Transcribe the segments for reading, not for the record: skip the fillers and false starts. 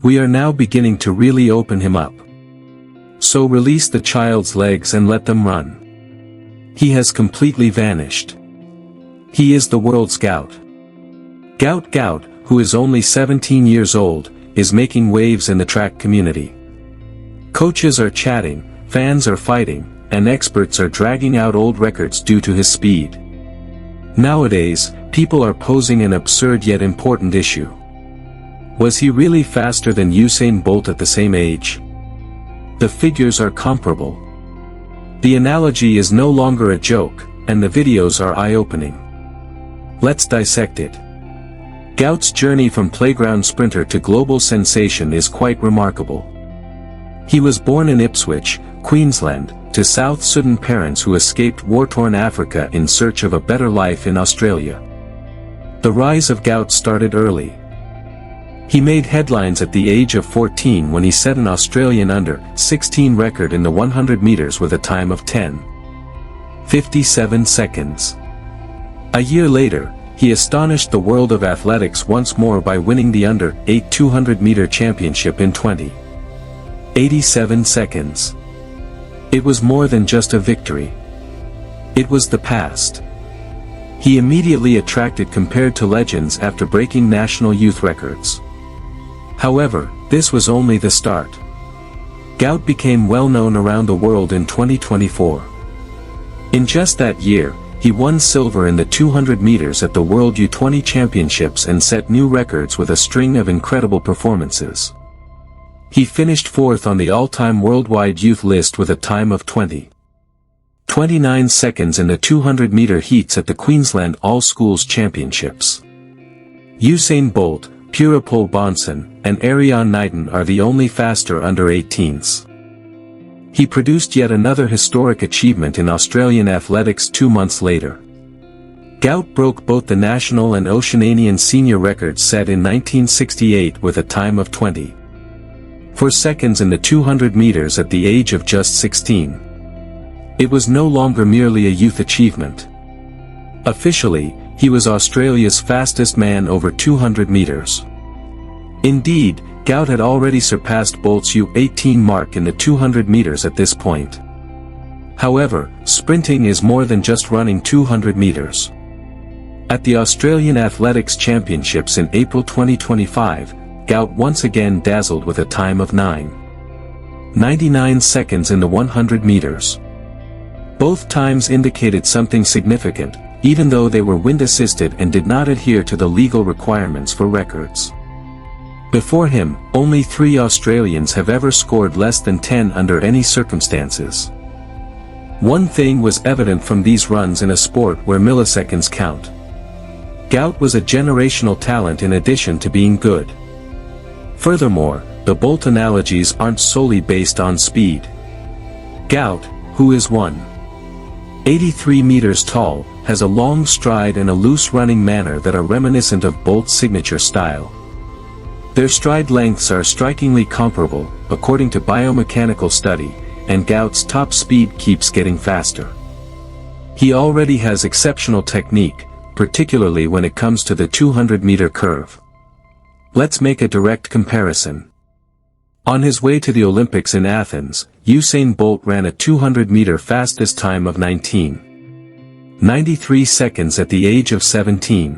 We are now beginning to really open him up. So release the child's legs and let them run. He has completely vanished. He is the world's Gout. Gout Gout, who is only 17 years old, is making waves in the track community. Coaches are chatting, fans are fighting, and experts are dragging out old records due to his speed. Nowadays, people are posing an absurd yet important issue. Was he really faster than Usain Bolt at the same age? The figures are comparable. The analogy is no longer a joke, and the videos are eye-opening. Let's dissect it. Gout's journey from playground sprinter to global sensation is quite remarkable. He was born in Ipswich, Queensland, to South Sudan parents who escaped war-torn Africa in search of a better life in Australia. The rise of Gout started early. He made headlines at the age of 14 when he set an Australian under-16 record in the 100 meters with a time of 10:57 seconds. A year later, he astonished the world of athletics once more by winning the under-8 200-meter championship in 20:87 seconds. It was more than just a victory. It was the past. He immediately attracted compared to legends after breaking national youth records. However, this was only the start. Gout became well known around the world in 2024. In just that year, he won silver in the 200 meters at the World U20 Championships and set new records with a string of incredible performances. He finished fourth on the all-time worldwide youth list with a time of 20:29 seconds in the 200-meter heats at the Queensland All-Schools Championships. Usain Bolt, Purapol Bonson, and Ariane Knighton are the only faster under-18s. He produced yet another historic achievement in Australian athletics 2 months later. Gout broke both the national and Oceanian senior records set in 1968 with a time of 20:4 seconds in the 200 meters at the age of just 16. It was no longer merely a youth achievement. Officially, he was Australia's fastest man over 200 meters. Indeed, Gout had already surpassed Bolt's U18 mark in the 200 meters at this point. However, sprinting is more than just running 200 meters. At the Australian Athletics Championships in April 2025, Gout once again dazzled with a time of 9:99 seconds in the 100 meters. Both times indicated something significant, even though they were wind-assisted and did not adhere to the legal requirements for records. Before him, only 3 Australians have ever scored less than 10 under any circumstances. One thing was evident from these runs in a sport where milliseconds count. Gout was a generational talent in addition to being good. Furthermore, the Bolt analogies aren't solely based on speed. Gout, who is 183 meters tall, has a long stride and a loose running manner that are reminiscent of Bolt's signature style. Their stride lengths are strikingly comparable, according to biomechanical study, and Gout's top speed keeps getting faster. He already has exceptional technique, particularly when it comes to the 200-meter curve. Let's make a direct comparison. On his way to the Olympics in Athens, Usain Bolt ran a 200-meter fastest time of 19:93 seconds at the age of 17.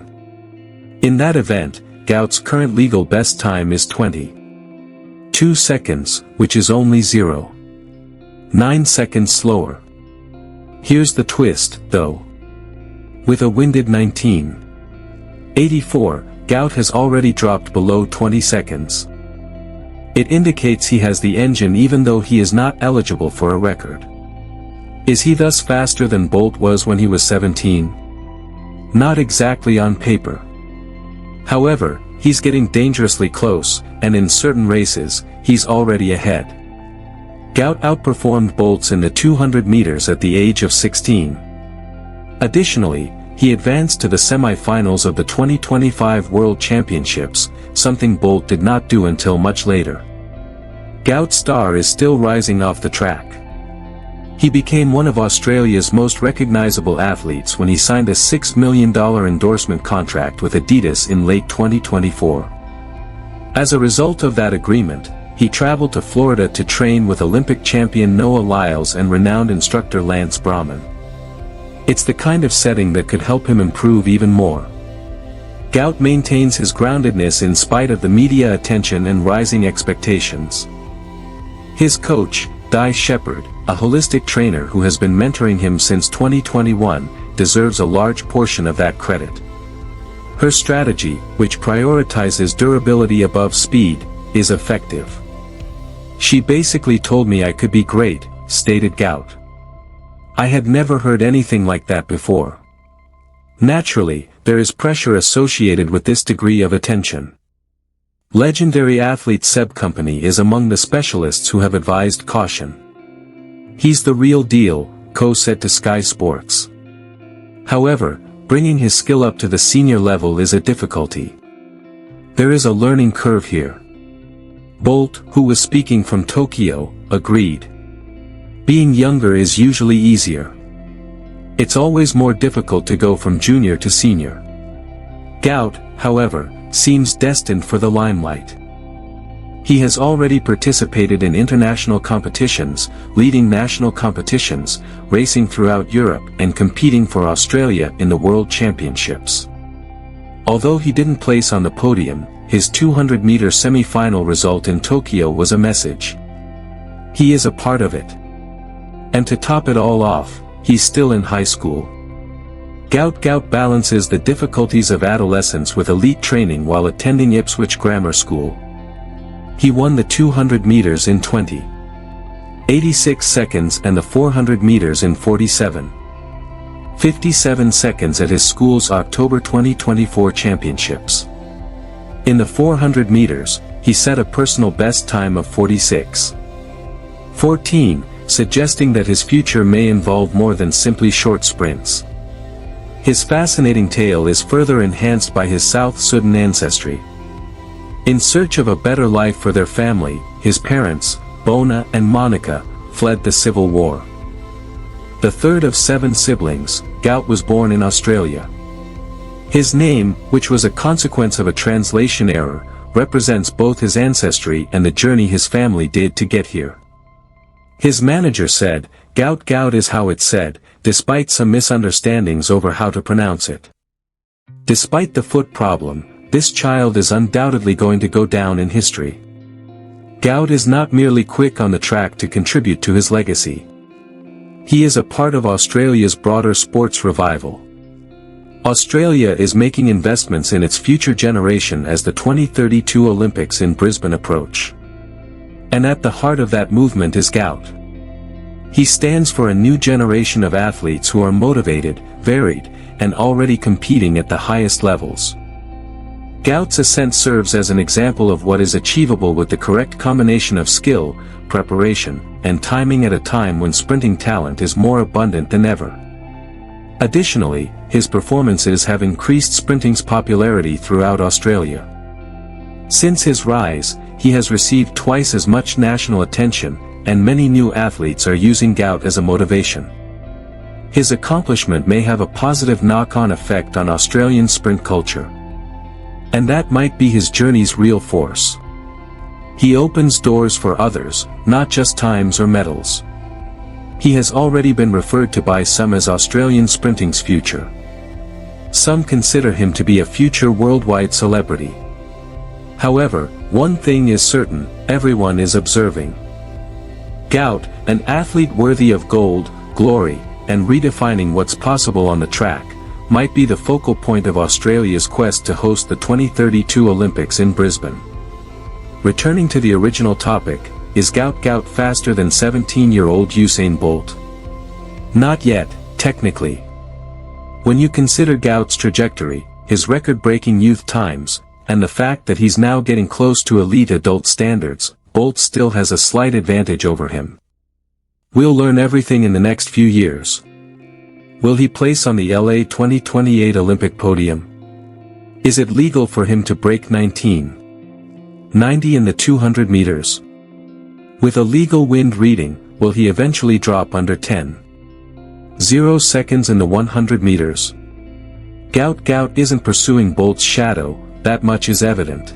In that event, Gout's current legal best time is 20:2 seconds, which is only 0.9 seconds slower. Here's the twist, though. With a winded 19:84, Gout has already dropped below 20 seconds. It indicates he has the engine even though he is not eligible for a record. Is he thus faster than Bolt was when he was 17? Not exactly on paper. However, he's getting dangerously close, and in certain races, he's already ahead. Gout outperformed Bolt's in the 200 meters at the age of 16. Additionally, he advanced to the semi-finals of the 2025 World Championships, something Bolt did not do until much later. Gout's star is still rising off the track. He became one of Australia's most recognizable athletes when he signed a $6 million endorsement contract with Adidas in late 2024. As a result of that agreement, he traveled to Florida to train with Olympic champion Noah Lyles and renowned instructor Lance Brahman. It's the kind of setting that could help him improve even more. Gout maintains his groundedness in spite of the media attention and rising expectations. His coach, Di Shepherd, a holistic trainer who has been mentoring him since 2021, deserves a large portion of that credit. Her strategy, which prioritizes durability above speed, is effective. She basically told me I could be great, stated Gout. I had never heard anything like that before. Naturally, there is pressure associated with this degree of attention. Legendary athlete Seb Company is among the specialists who have advised caution. He's the real deal, Co said to Sky Sports. However, bringing his skill up to the senior level is a difficulty. There is a learning curve here. Bolt, who was speaking from Tokyo, agreed. Being younger is usually easier. It's always more difficult to go from junior to senior. Gout, however, seems destined for the limelight. He has already participated in international competitions, leading national competitions, racing throughout Europe and competing for Australia in the World Championships. Although he didn't place on the podium, his 200-meter semi-final result in Tokyo was a message. He is a part of it. And to top it all off, he's still in high school. Gout Gout balances the difficulties of adolescence with elite training while attending Ipswich Grammar School. He won the 200 meters in 20:86 seconds and the 400 meters in 47:57 seconds at his school's October 2024 championships. In the 400 meters, he set a personal best time of 46:14, suggesting that his future may involve more than simply short sprints. His fascinating tale is further enhanced by his South Sudan ancestry. In search of a better life for their family, his parents, Bona and Monica, fled the civil war. The third of 7 siblings, Gout was born in Australia. His name, which was a consequence of a translation error, represents both his ancestry and the journey his family did to get here. His manager said, "Gout Gout is how it's said, despite some misunderstandings over how to pronounce it." Despite the foot problem, this child is undoubtedly going to go down in history. Gout is not merely quick on the track to contribute to his legacy. He is a part of Australia's broader sports revival. Australia is making investments in its future generation as the 2032 Olympics in Brisbane approach. And at the heart of that movement is Gout. He stands for a new generation of athletes who are motivated, varied, and already competing at the highest levels. Gout's ascent serves as an example of what is achievable with the correct combination of skill, preparation, and timing at a time when sprinting talent is more abundant than ever. Additionally, his performances have increased sprinting's popularity throughout Australia. Since his rise, he has received twice as much national attention, and many new athletes are using Gout as a motivation. His accomplishment may have a positive knock-on effect on Australian sprint culture. And that might be his journey's real force. He opens doors for others, not just times or medals. He has already been referred to by some as Australian sprinting's future. Some consider him to be a future worldwide celebrity. However, one thing is certain, everyone is observing. Gout, an athlete worthy of gold, glory, and redefining what's possible on the track, might be the focal point of Australia's quest to host the 2032 Olympics in Brisbane. Returning to the original topic, is Gout Gout faster than 17-year-old Usain Bolt? Not yet, technically. When you consider Gout's trajectory, his record-breaking youth times, and the fact that he's now getting close to elite adult standards, Bolt still has a slight advantage over him. We'll learn everything in the next few years. Will he place on the LA 2028 Olympic podium? Is it legal for him to break 19:90 in the 200 meters? With a legal wind reading, will he eventually drop under 10:0 seconds in the 100 meters? Gout Gout isn't pursuing Bolt's shadow, that much is evident.